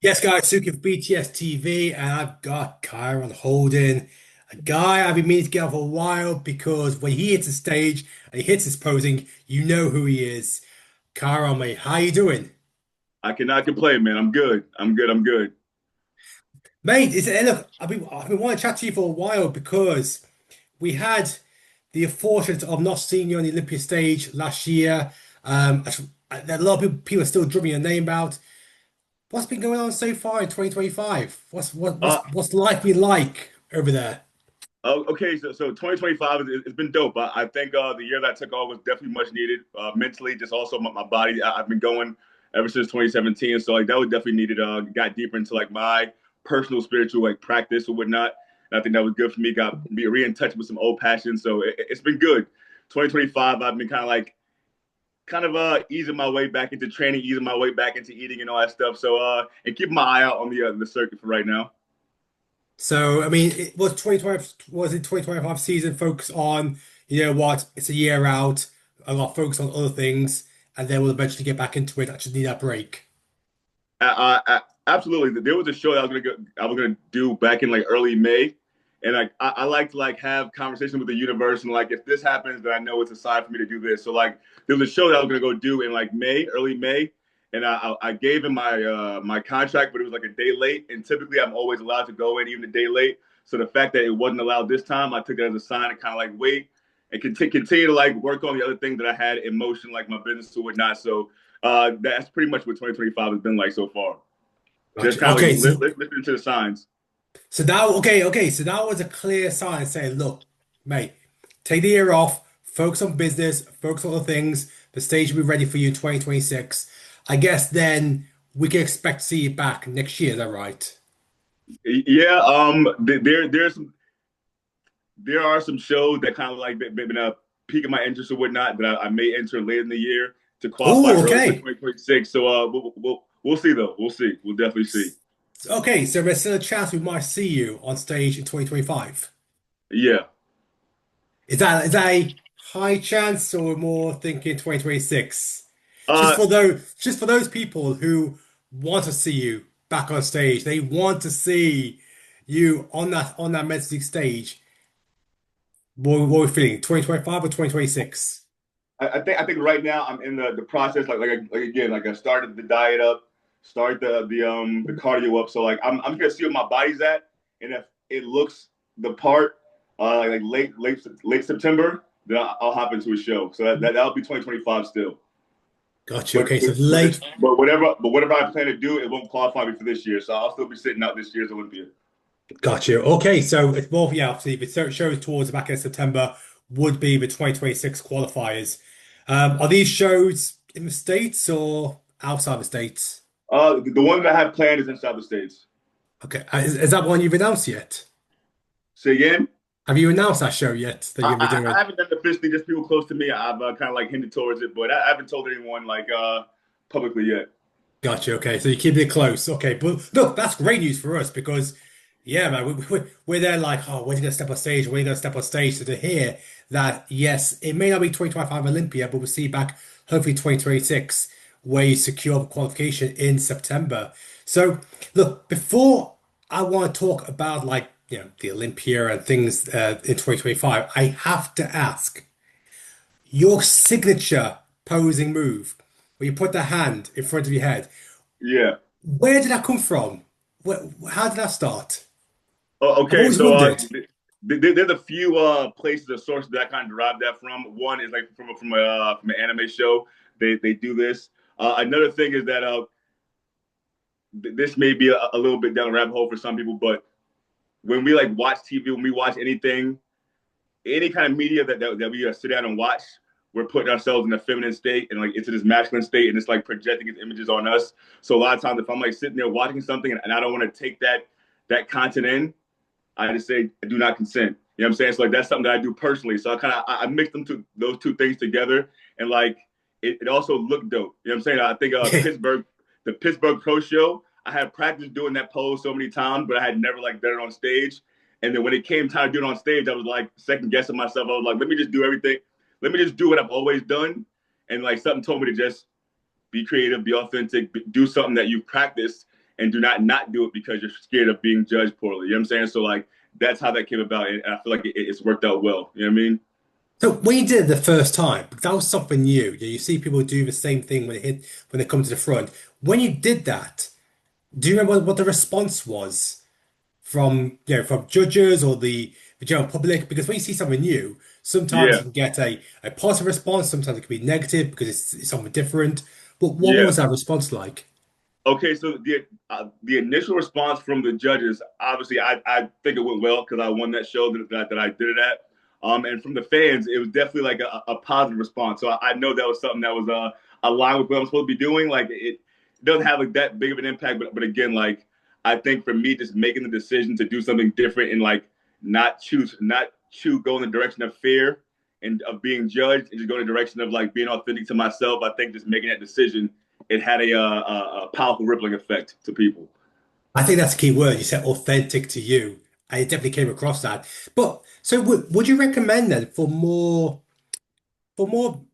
Yes, guys, Suki for BTS TV, and I've got Kyron Holden, a guy I've been meaning to get on for a while because when he hits the stage and he hits his posing, you know who he is. Kyron, mate, how you doing? I cannot complain, man. I'm good. I'm good. I'm good. Mate, look, I've been wanting to chat to you for a while because we had the unfortunate of not seeing you on the Olympia stage last year. A lot of people are still drumming your name out. What's been going on so far in 2025? Uh, What's life been like over there? okay, so 2025 it's been dope. I think the year that I took off was definitely much needed mentally, just also my body. I've been going ever since 2017, so like that was definitely needed. Got deeper into like my personal spiritual like practice or whatnot, and I think that was good for me. Got be re in touch with some old passions, so it's been good. 2025, I've been kind of easing my way back into training, easing my way back into eating and all that stuff. So and keeping my eye out on the circuit for right now. So, I mean, was it 2025 season focus on, you know what, it's a year out, a lot of focus on other things, and then we'll eventually get back into it. I just need that break. Absolutely. There was a show that I was gonna do back in like early May, and I like to like have conversations with the universe and like if this happens, then I know it's a sign for me to do this. So like there was a show that I was gonna go do in like May, early May, and I gave him my contract, but it was like a day late, and typically I'm always allowed to go in even a day late. So the fact that it wasn't allowed this time, I took it as a sign to kind of like wait and continue to like work on the other things that I had in motion, like my business or whatnot. So that's pretty much what 2025 has been like so far. Just Gotcha. kind of Okay, like listening to the signs. so that was a clear sign saying, look, mate, take the year off, focus on business, focus on other things. The stage will be ready for you in 2026. I guess then we can expect to see you back next year, is that right? Yeah, there are some shows that kind of like been piquing my interest or whatnot that I may enter late in the year to qualify Oh, early for okay. 2026. So we'll see though. We'll see. We'll definitely see. Okay, so there's still a chance we might see you on stage in 2025. Yeah. Is that a high chance or more thinking 2026? Uh, Just for those people who want to see you back on stage, they want to see you on that Men's stage. What are we feeling? 2025 or 2026? I think right now I'm in the process like again like I started the diet up, start the cardio up. So like I'm gonna see where my body's at, and if it looks the part like late September, then I'll hop into a show. So that'll be 2025. Still. Gotcha. But Okay, so but, late. whatever I plan to do, it won't qualify me for this year. So I'll still be sitting out this year's Olympia. Gotcha. Okay, so it's more, yeah, obviously, if it shows towards the back end of September, would be the 2026 qualifiers. Are these shows in the States or outside the States? The one that I have planned is inside the states. Okay, is that one you've announced yet? Say again. Have you announced that show yet that you're gonna be I doing? haven't done it officially. Just people close to me, I've kind of like hinted towards it, but I haven't told anyone like publicly yet. Gotcha. Okay, so you're keeping it close. Okay, but look, that's great news for us because, yeah, man, we're there like, oh, when are you gonna step on stage? When are you gonna step on stage? So to hear that, yes, it may not be 2025 Olympia, but we'll see you back hopefully 2026 where you secure the qualification in September. So look, before I want to talk about like, you know, the Olympia and things in 2025, I have to ask your signature posing move where you put the hand in front of your head. Yeah. Where did that come from? How did that start? Oh, I've okay. always So wondered. there's a few places or sources that I kind of derived that from. One is like from an anime show. They do this. Another thing is that this may be a little bit down the rabbit hole for some people, but when we like watch TV, when we watch anything, any kind of media that we sit down and watch, we're putting ourselves in a feminine state and like into this masculine state, and it's like projecting its images on us. So a lot of times, if I'm like sitting there watching something and I don't want to take that content in, I just say do not consent. You know what I'm saying? So like that's something that I do personally. So I mix them to those two things together, and like it also looked dope. You know what I'm saying? I think the Pittsburgh Pro Show, I had practiced doing that pose so many times, but I had never like done it on stage. And then when it came time to do it on stage, I was like second guessing myself. I was like, let me just do everything. Let me just do what I've always done. And like something told me to just be creative, be authentic, do something that you've practiced. and do not do it because you're scared of being judged poorly. You know what I'm saying? So like that's how that came about, and I feel like it's worked out well. You know what I mean? So when you did it the first time, because that was something new. You see people do the same thing when they come to the front. When you did that, do you remember what the response was from from judges or the general public? Because when you see something new, sometimes Yeah, you can get a positive response, sometimes it can be negative because it's something different. But what yeah. was that response like? Okay, so the initial response from the judges, obviously, I think it went well because I won that show that I did it at. And from the fans, it was definitely like a positive response. So I know that was something that was aligned with what I'm supposed to be doing. Like it doesn't have like that big of an impact, but again, like I think for me, just making the decision to do something different and like not choose go in the direction of fear and of being judged and just go in the direction of like being authentic to myself. I think just making that decision, it had a powerful rippling effect to people. I think that's the key word. You said authentic to you. I definitely came across that. But so would you recommend then for more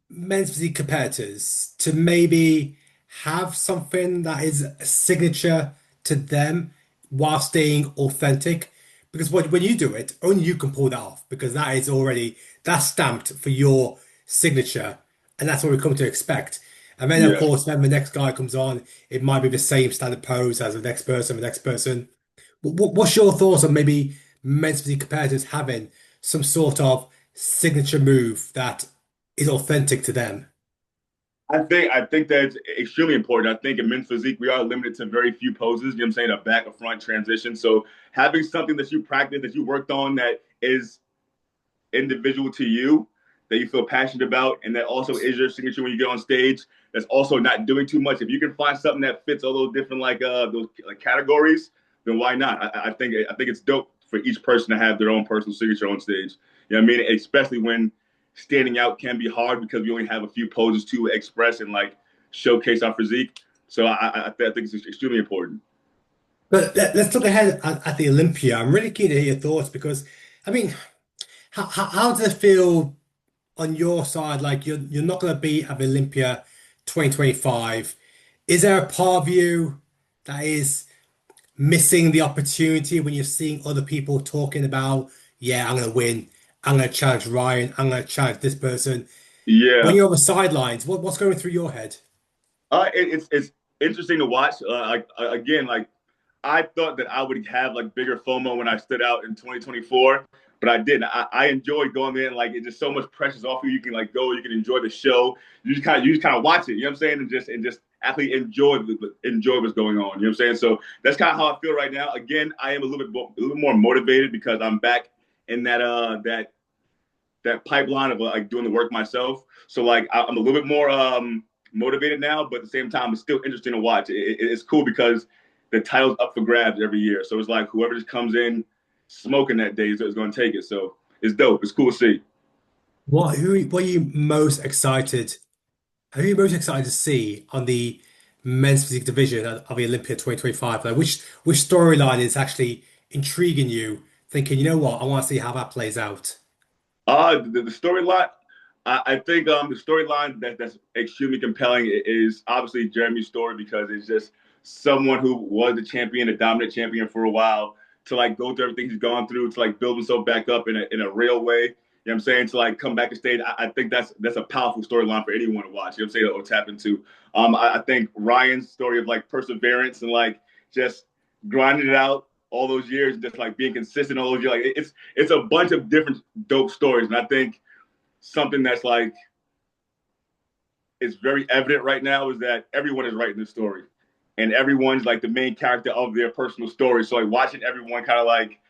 men's physique competitors to maybe have something that is a signature to them while staying authentic? Because when you do it, only you can pull that off because that's stamped for your signature, and that's what we come to expect. And then, of Yeah, course, when the next guy comes on, it might be the same standard pose as the next person. What's your thoughts on maybe men's physique competitors having some sort of signature move that is authentic to them? I think that's extremely important. I think in men's physique, we are limited to very few poses. You know what I'm saying? A back, a front transition. So having something that you practice, that you worked on, that is individual to you, that you feel passionate about, and that also is your signature when you get on stage. That's also not doing too much. If you can find something that fits all those different those like categories, then why not? I think it's dope for each person to have their own personal signature on stage. You know what I mean? Especially when standing out can be hard because we only have a few poses to express and like showcase our physique. So I think it's extremely important. But let's look ahead at the Olympia. I'm really keen to hear your thoughts because, I mean, how does it feel on your side? Like you're not going to be at the Olympia 2025. Is there a part of you that is missing the opportunity when you're seeing other people talking about, yeah, I'm going to win. I'm going to challenge Ryan. I'm going to challenge this person. When Yeah. you're on the sidelines, what's going through your head? It's interesting to watch. Again, like I thought that I would have like bigger FOMO when I stood out in 2024, but I didn't. I enjoyed going in. Like it's just so much pressure's off you. You can like go. You can enjoy the show. You just kind of watch it. You know what I'm saying? And just actually enjoy what's going on. You know what I'm saying? So that's kind of how I feel right now. Again, I am a little more motivated because I'm back in that pipeline of like doing the work myself. So like I'm a little bit more motivated now, but at the same time, it's still interesting to watch. It's cool because the title's up for grabs every year. So it's like whoever just comes in smoking that day is going to take it. So it's dope. It's cool to see. What are you most excited? Who are you most excited to see on the men's physique division of the Olympia 2025? Like which storyline is actually intriguing you? Thinking, you know what, I want to see how that plays out. The storyline. I think the storyline that's extremely compelling is obviously Jeremy's story because it's just someone who was the champion, a dominant champion for a while, to like go through everything he's gone through, to like build himself back up in a real way. You know what I'm saying? To like come back and stage. I think that's a powerful storyline for anyone to watch. You know what I'm saying? Or tap into. I think Ryan's story of like perseverance and like just grinding it out all those years, and just like being consistent all those years. Like it's a bunch of different dope stories, and I think something that's like is very evident right now is that everyone is writing the story, and everyone's like the main character of their personal story. So like watching everyone kind of like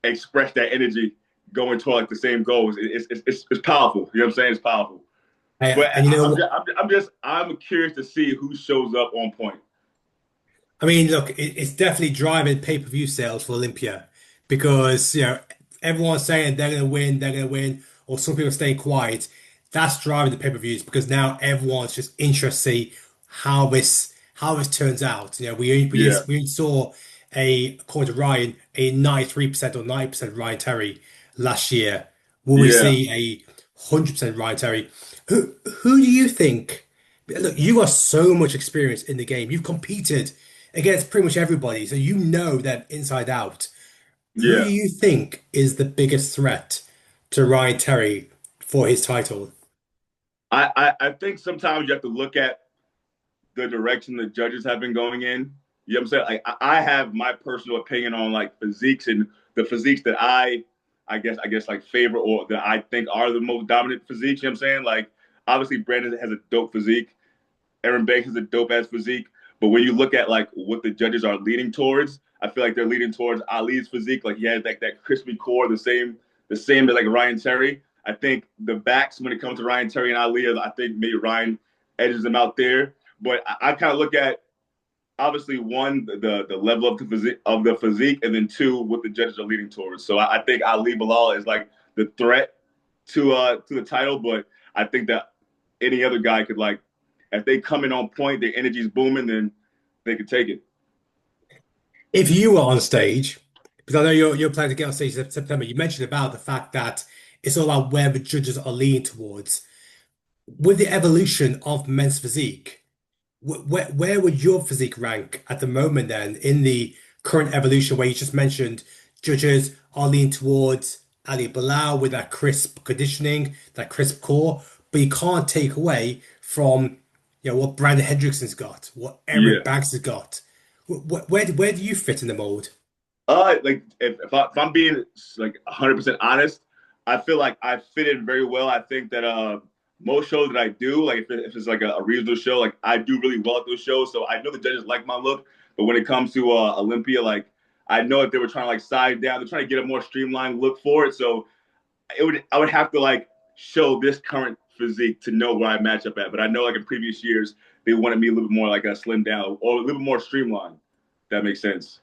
express that energy going toward like the same goals, it's powerful. You know what I'm saying? It's powerful. But And you know, I'm curious to see who shows up on point. I mean, look, it's definitely driving pay-per-view sales for Olympia because everyone's saying they're gonna win, or some people are staying quiet. That's driving the pay-per-views because now everyone's just interested to see how this turns out. Yeah, We saw according to Ryan, a 93% or 90% Ryan Terry last year. Will we yeah. see a 100% Ryan Terry? Who do you think? Look, you got so much experience in the game. You've competed against pretty much everybody. So you know them inside out. Who do Yeah. you think is the biggest threat to Ryan Terry for his title? I think sometimes you have to look at the direction the judges have been going in. You know what I'm saying? Like I have my personal opinion on like physiques and the physiques that I guess like favor or that I think are the most dominant physiques. You know what I'm saying? Like obviously Brandon has a dope physique. Aaron Banks has a dope ass physique. But when you look at like what the judges are leading towards, I feel like they're leading towards Ali's physique. Like he has like that crispy core, the same as like Ryan Terry. I think the backs when it comes to Ryan Terry and Ali, I think maybe Ryan edges them out there. But I kind of look at obviously one the level of the physique, and then two what the judges are leading towards. So I think Ali Bilal is like the threat to the title, but I think that any other guy could like if they come in on point, their energy's booming, then they could take it. If you were on stage, because I know you're planning to get on stage in September, you mentioned about the fact that it's all about where the judges are leaning towards. With the evolution of men's physique, where would your physique rank at the moment then in the current evolution where you just mentioned judges are leaning towards Ali Bilal with that crisp conditioning, that crisp core, but you can't take away from what Brandon Hendrickson's got, what Aaron Yeah. Banks has got. Where do you fit in the mold? Like if I'm being like 100% honest, I feel like I fit in very well. I think that most shows that I do, like if it's like a regional show, like I do really well at those shows. So I know the judges like my look, but when it comes to Olympia, like I know that they were trying to like side down, they're trying to get a more streamlined look for it. So I would have to like show this current physique to know where I match up at. But I know like in previous years they wanted me a little bit more like a slim down or a little bit more streamlined. If that makes sense.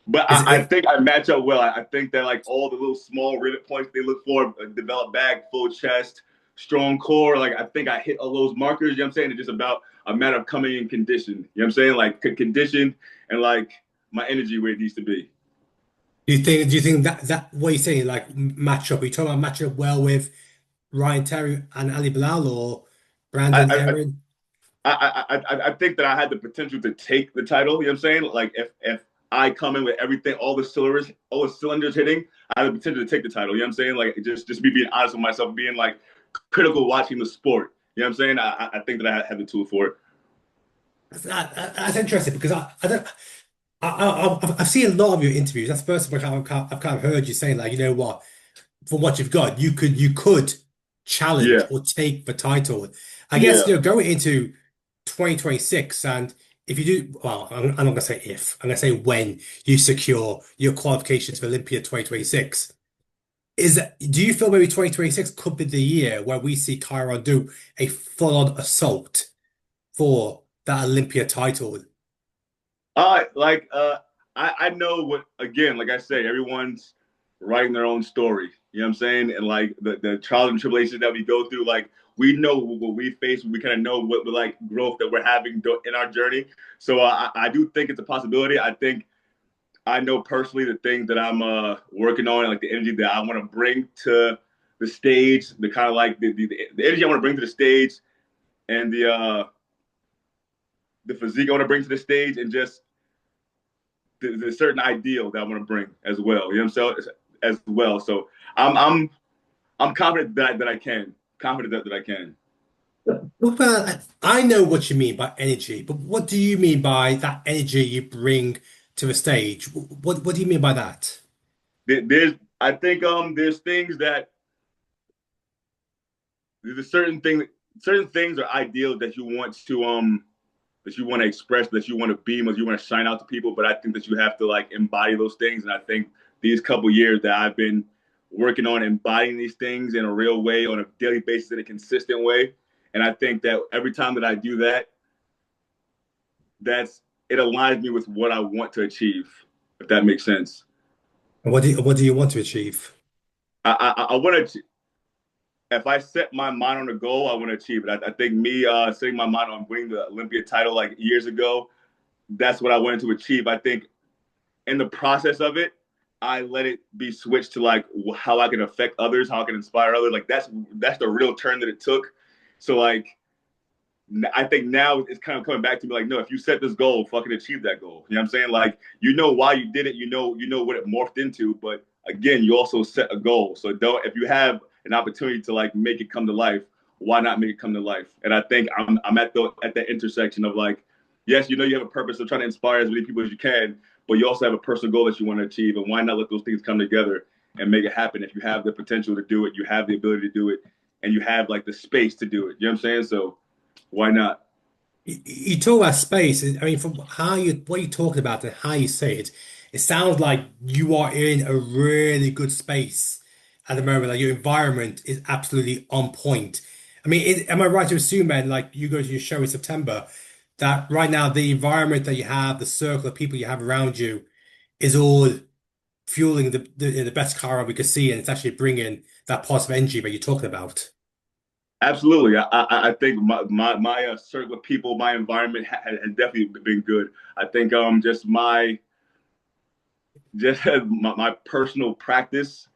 But Is I it, think I match up well. I think that like all the little small rivet points they look for, developed back, full chest, strong core. Like I think I hit all those markers. You know what I'm saying? It's just about a matter of coming in condition. You know what I'm saying? Like condition and like my energy where it needs to be. do you think that what you're saying like match up? Are you talking about matching up well with Ryan Terry and Ali Bilal or Brandon I, I, Aaron? I think that I had the potential to take the title. You know what I'm saying? Like if I come in with everything, all the cylinders hitting, I have the potential to take the title. You know what I'm saying? Like just me being honest with myself, being like critical watching the sport. You know what I'm saying? I think that I have the tool for it. That's interesting because I don't. I've seen a lot of your interviews. That's the first time I've kind of heard you saying like, you know what, from what you've got, you could challenge Yeah, or take the title. I guess yeah. going into 2026, and if you do, well, I'm not gonna say if, I'm gonna say when you secure your qualifications for Olympia 2026. Do you feel maybe 2026 could be the year where we see Kyron do a full-on assault for that Olympia title? Like I know what again, like I say, everyone's writing their own story. You know what I'm saying? And like the trials and tribulations that we go through, like we know what we face. We kind of know what like growth that we're having in our journey. So I do think it's a possibility. I think I know personally the things that I'm working on, like the energy that I want to bring to the stage, the kind of like the energy I want to bring to the stage, and the physique I want to bring to the stage, and just the certain ideal that I want to bring as well. You know what I'm saying? As well. So I'm I'm I'm confident that I can. Confident that I can. Well, I know what you mean by energy, but what do you mean by that energy you bring to the stage? What do you mean by that? There's I think there's things that there's a certain things are ideal that you want to express, that you want to beam, that you want to shine out to people. But I think that you have to like embody those things. And I think these couple years that I've been working on embodying these things in a real way, on a daily basis, in a consistent way. And I think that every time that I do that, that's it aligns me with what I want to achieve. If that makes sense. And what do you want to achieve? I want to. If I set my mind on a goal, I want to achieve it. I think me setting my mind on winning the Olympia title like years ago, that's what I wanted to achieve. I think in the process of it, I let it be switched to like how I can affect others, how I can inspire others. Like that's the real turn that it took. So like I think now it's kind of coming back to me like, no, if you set this goal, fucking achieve that goal. You know what I'm saying? Like, you know why you did it, you know what it morphed into, but again, you also set a goal. So don't if you have an opportunity to like make it come to life, why not make it come to life? And I think I'm at that intersection of like, yes, you know you have a purpose of trying to inspire as many people as you can, but you also have a personal goal that you want to achieve, and why not let those things come together and make it happen? If you have the potential to do it, you have the ability to do it, and you have like the space to do it. You know what I'm saying? So why not? You talk about space. I mean, from how you what you're talking about and how you say it, it sounds like you are in a really good space at the moment. Like your environment is absolutely on point. I mean, am I right to assume, man, like you go to your show in September, that right now the environment that you have, the circle of people you have around you, is all fueling the best car we could see, and it's actually bringing that positive energy that you're talking about. Absolutely. I think my circle of people, my environment has definitely been good. I think just my personal practice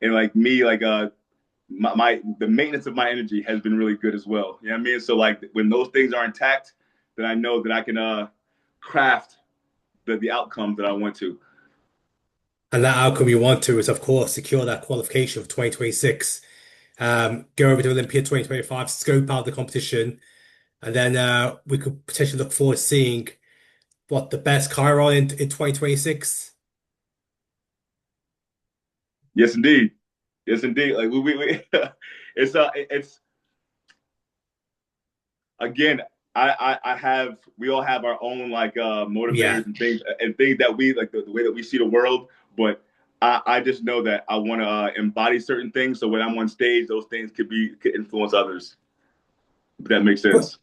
and like me like my the maintenance of my energy has been really good as well. You know what I mean? So like when those things are intact, then I know that I can craft the outcomes that I want to. And that outcome you want to is, of course, secure that qualification for 2026. Go over to Olympia 2025, scope out the competition, and then we could potentially look forward to seeing what the best Kyron in 2026. Yes, indeed. Yes, indeed. Like we it's again, I have we all have our own like Yeah. motivators and things that we like the way that we see the world. But I just know that I want to embody certain things. So when I'm on stage, those things could influence others. If that makes But sense.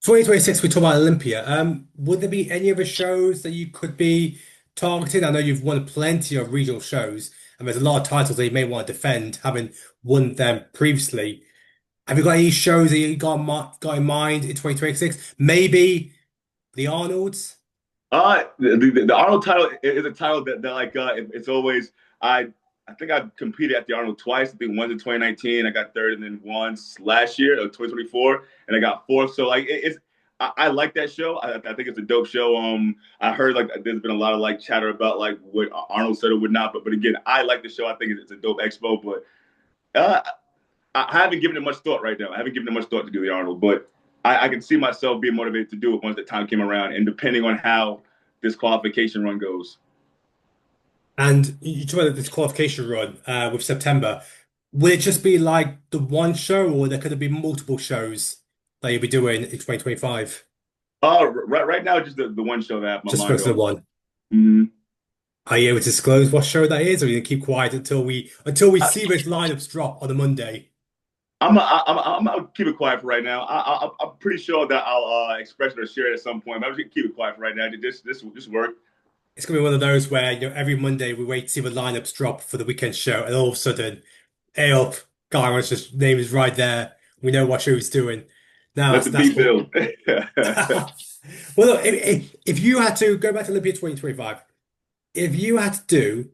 2026, we talk about Olympia. Would there be any other shows that you could be targeting? I know you've won plenty of regional shows, and there's a lot of titles that you may want to defend, having won them previously. Have you got any shows that you got in mind in 2026? Maybe the Arnolds? The Arnold title is a title that like it's always I I think I competed at the Arnold twice. I think once in 2019, I got third, and then once last year, 2024, and I got fourth. So like it's I like that show. I think it's a dope show. I heard like there's been a lot of like chatter about like what Arnold said or would not, but again, I like the show. I think it's a dope expo, but uh, I haven't given it much thought right now. I haven't given it much thought to do the Arnold, but I can see myself being motivated to do it once the time came around, and depending on how this qualification run goes. And you talk about this qualification run with September. Will it just be like the one show, or there could be multiple shows that you'll be doing in 2025? Right now, just the one show that I have my Just mind focus on on. the one. Mm-hmm. Are you able to disclose what show that is, or are you gonna keep quiet until we see those lineups drop on a Monday? I'll keep it quiet for right now. I'm pretty sure that I'll express it or share it at some point. But I'm just gonna keep it quiet for right now. This work. It's gonna be one of those where every Monday we wait to see the lineups drop for the weekend show, and all of a sudden, hey up, Kyron's just name is right there. We know what show he's doing. Now Let that's the that's beat what. build. Well, look, if you had to go back to Olympia 2025, if you had to do,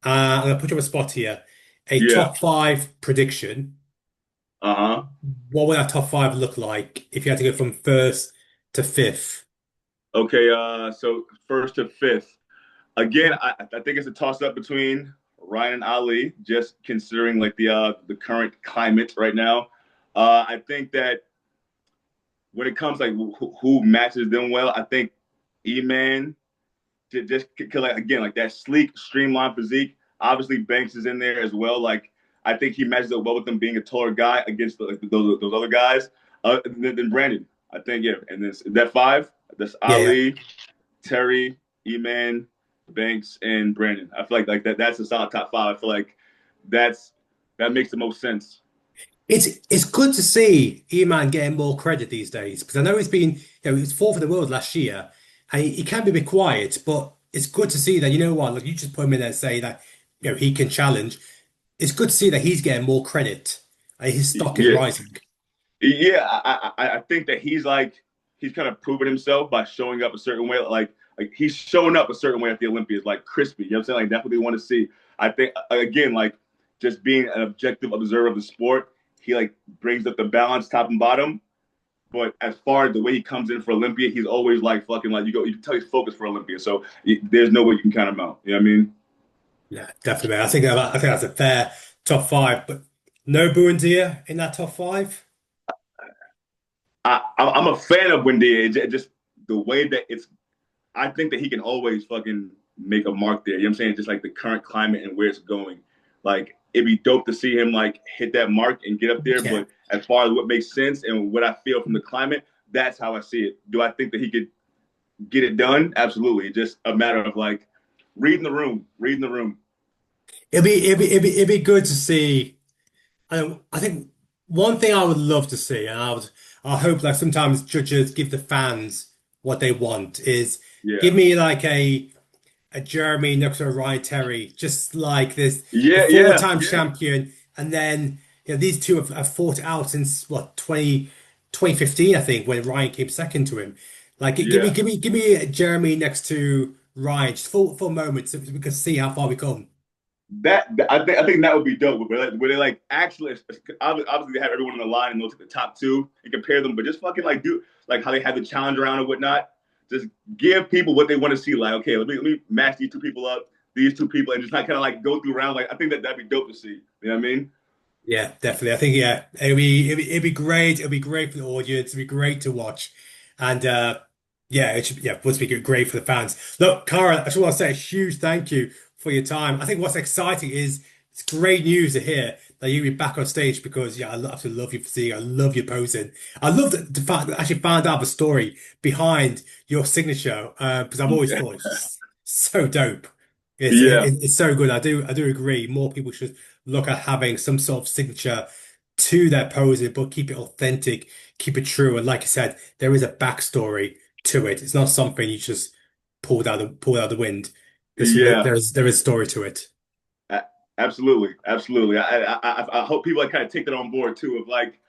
I'm gonna put you on a spot here, a Yeah. top five prediction, Uh-huh. what would that top five look like if you had to go from first to fifth? Okay. So first to fifth. Again, I think it's a toss up between Ryan and Ali, just considering like the current climate right now. I think that when it comes like who matches them well, I think E-Man just like again like that sleek, streamlined physique. Obviously, Banks is in there as well. Like I think he matches up well with them being a taller guy against like, those other guys. Then Brandon, I think yeah, and then that five. That's Yeah, yeah. Ali, Terry, E-Man, Banks, and Brandon. I feel like that's a solid top five. I feel like that's that makes the most sense. It's good to see E-Man getting more credit these days because I know he's been, he was fourth in the world last year, and he can be a bit quiet, but it's good to see that, you know what, look, you just put him in there and say that, he can challenge. It's good to see that he's getting more credit. His stock is Yeah, rising. yeah. I think that he's kind of proven himself by showing up a certain way. Like he's showing up a certain way at the Olympias, like crispy. You know what I'm saying? Like definitely want to see. I think again, like just being an objective observer of the sport, he like brings up the balance top and bottom. But as far as the way he comes in for Olympia, he's always like fucking like you can tell he's focused for Olympia. So there's no way you can count him out. You know what I mean? Yeah, definitely. I think that's a fair top five, but no Buendia in that top five. I'm a fan of Wendy. Just the way that it's. I think that he can always fucking make a mark there. You know what I'm saying? Just like the current climate and where it's going. Like it'd be dope to see him like hit that mark and get up there. Yeah, But as far as what makes sense and what I feel from the climate, that's how I see it. Do I think that he could get it done? Absolutely. Just a matter of like reading the room, reading the room. it'd be good to see. I think one thing I would love to see, and I hope like sometimes judges give the fans what they want is give Yeah. me like a Jeremy next to a Ryan Terry, just like this, the Yeah, yeah, four-time champion, and then these two have fought it out since what 2015, I think, when Ryan came second to him. Like, yeah. give me Jeremy next to Ryan, just for a moment, so we can see how far we come. I think that would be dope. Where they like actually obviously they have everyone in the line and those are the top two and compare them, but just fucking like do like how they have the challenge around and whatnot. Just give people what they want to see. Like, okay, let me match these two people up, these two people, and just like kind of like go through rounds. Like, I think that'd be dope to see. You know what I mean? Yeah, definitely. I think it'd be great. It'd be great for the audience. It'd be great to watch, and yeah, it should must be great for the fans. Look, Cara, I just want to say a huge thank you for your time. I think what's exciting is it's great news to hear that you'll be back on stage because yeah, I absolutely love your physique. I love your posing. I love the fact that I actually found out the story behind your signature because I've always thought it's just so dope. Yeah, It's so good. I do agree. More people should look at having some sort of signature to their posing, but keep it authentic, keep it true. And like I said, there is a backstory to it. It's not something you just pulled out of the wind. yeah. There is story to it. A- Absolutely, absolutely. I hope people like kind of take that on board too, of like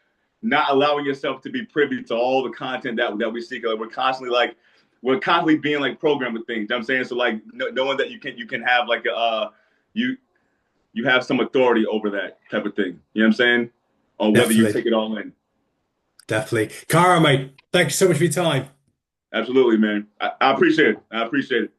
not allowing yourself to be privy to all the content that we seek. Like we're constantly being like programmed with things. You know what I'm saying? So like knowing that you can have like you you have some authority over that type of thing. You know what I'm saying? On whether you Definitely, take it all in. definitely. Cara, mate, thank you so much for your time. Absolutely, man. I appreciate it. I appreciate it.